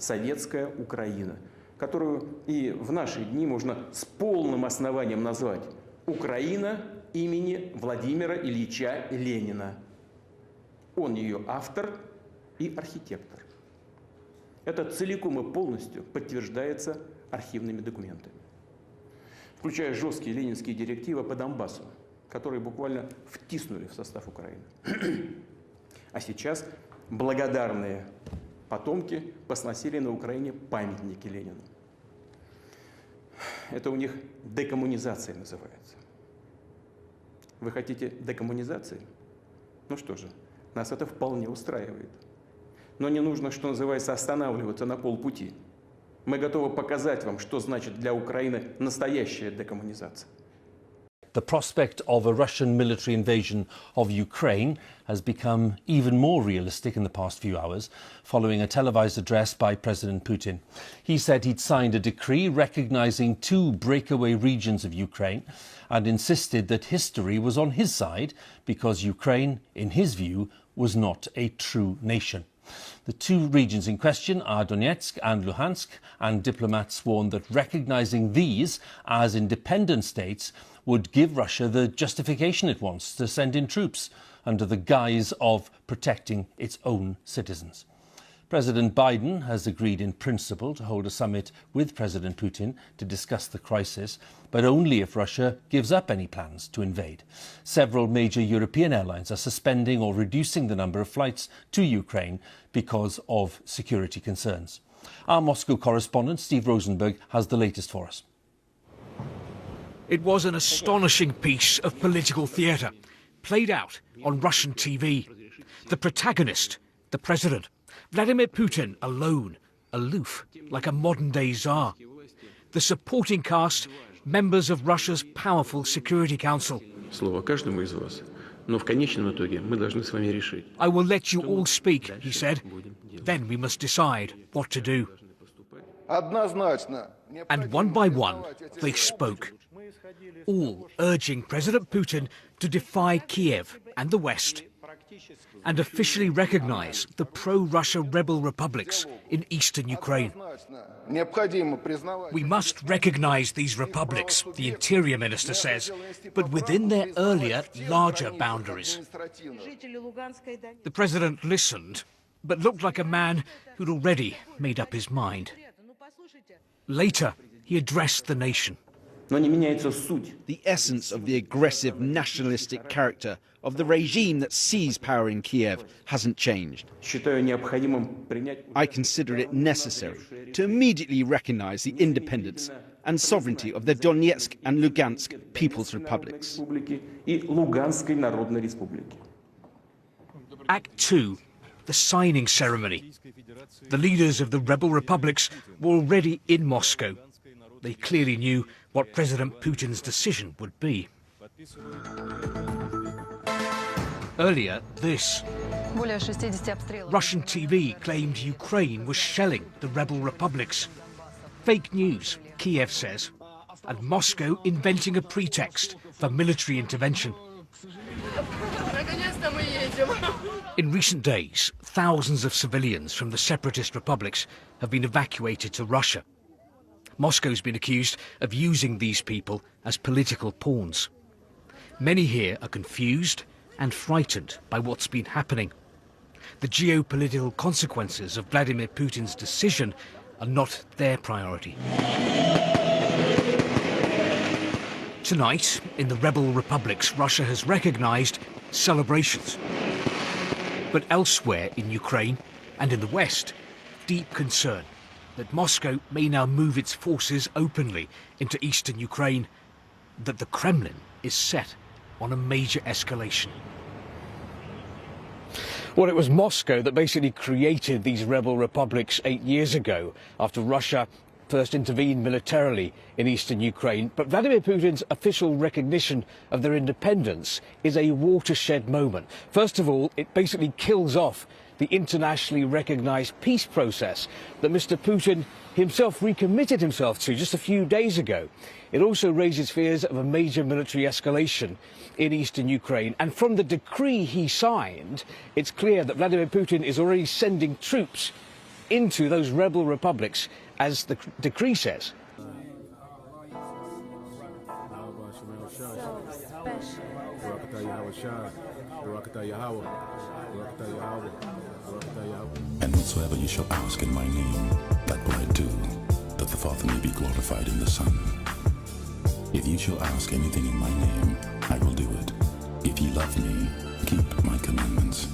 советская Украина, которую и в наши дни можно с полным основанием назвать Украина имени Владимира Ильича Ленина. Он ее автор и архитектор. Это целиком и полностью подтверждается архивными документами, включая жесткие ленинские директивы по Донбассу, которые буквально втиснули в состав Украины. А сейчас благодарные потомки посносили на Украине памятники Ленину. Это у них декоммунизация называется. Вы хотите декоммунизации? Ну что же, нас это вполне устраивает. Но не нужно, что называется, останавливаться на полпути. Мы готовы показать вам, что значит для Украины настоящая декоммунизация. The prospect of a Russian military invasion of Ukraine has become even more realistic in the past few hours, following a televised address by President Putin. He said he'd signed a decree recognising 2 breakaway regions of Ukraine and insisted that history was on his side because Ukraine, in his view, was not a true nation. The 2 regions in question are Donetsk and Luhansk, and diplomats warned that recognising these as independent states would give Russia the justification it wants to send in troops under the guise of protecting its own citizens. President Biden has agreed in principle to hold a summit with President Putin to discuss the crisis, but only if Russia gives up any plans to invade. Several major European airlines are suspending or reducing the number of flights to Ukraine because of security concerns. Our Moscow correspondent Steve Rosenberg has the latest for us. It was an astonishing piece of political theatre, played out on Russian TV. The protagonist, the president, Vladimir Putin, alone, aloof, like a modern-day Tsar. The supporting cast, members of Russia's powerful Security Council. I will let you all speak, he said. Then we must decide what to do. And one by one, they spoke, all urging President Putin to defy Kiev and the West and officially recognise the pro-Russia rebel republics in eastern Ukraine. We must recognise these republics, the Interior Minister says, but within their earlier, larger boundaries. The President listened, but looked like a man who'd already made up his mind. Later, he addressed the nation. The essence of the aggressive nationalistic character of the regime that seized power in Kiev hasn't changed. I consider it necessary to immediately recognise the independence and sovereignty of the Donetsk and Lugansk People's Republics. Act 2, the signing ceremony. The leaders of the rebel republics were already in Moscow. They clearly knew what President Putin's decision would be. Earlier, this. Russian TV claimed Ukraine was shelling the rebel republics. Fake news, Kiev says, and Moscow inventing a pretext for military intervention. In recent days, thousands of civilians from the separatist republics have been evacuated to Russia. Moscow's been accused of using these people as political pawns. Many here are confused and frightened by what's been happening. The geopolitical consequences of Vladimir Putin's decision are not their priority. Tonight, in the rebel republics Russia has recognised, celebrations. But elsewhere in Ukraine and in the West, deep concern that Moscow may now move its forces openly into eastern Ukraine, that the Kremlin is set on a major escalation. Well, it was Moscow that basically created these rebel republics 8 years ago, after Russia first intervened militarily in eastern Ukraine. But Vladimir Putin's official recognition of their independence is a watershed moment. First of all, it basically kills off the internationally recognised peace process that Mr. Putin himself recommitted himself to just a few days ago. It also raises fears of a major military escalation in eastern Ukraine. And from the decree he signed, it's clear that Vladimir Putin is already sending troops into those rebel republics, as the decree says. And whatsoever you shall ask in my name, that will I do, that the Father may be glorified in the Son. If you shall ask anything in my name, I will do it. If ye love me, keep my commandments.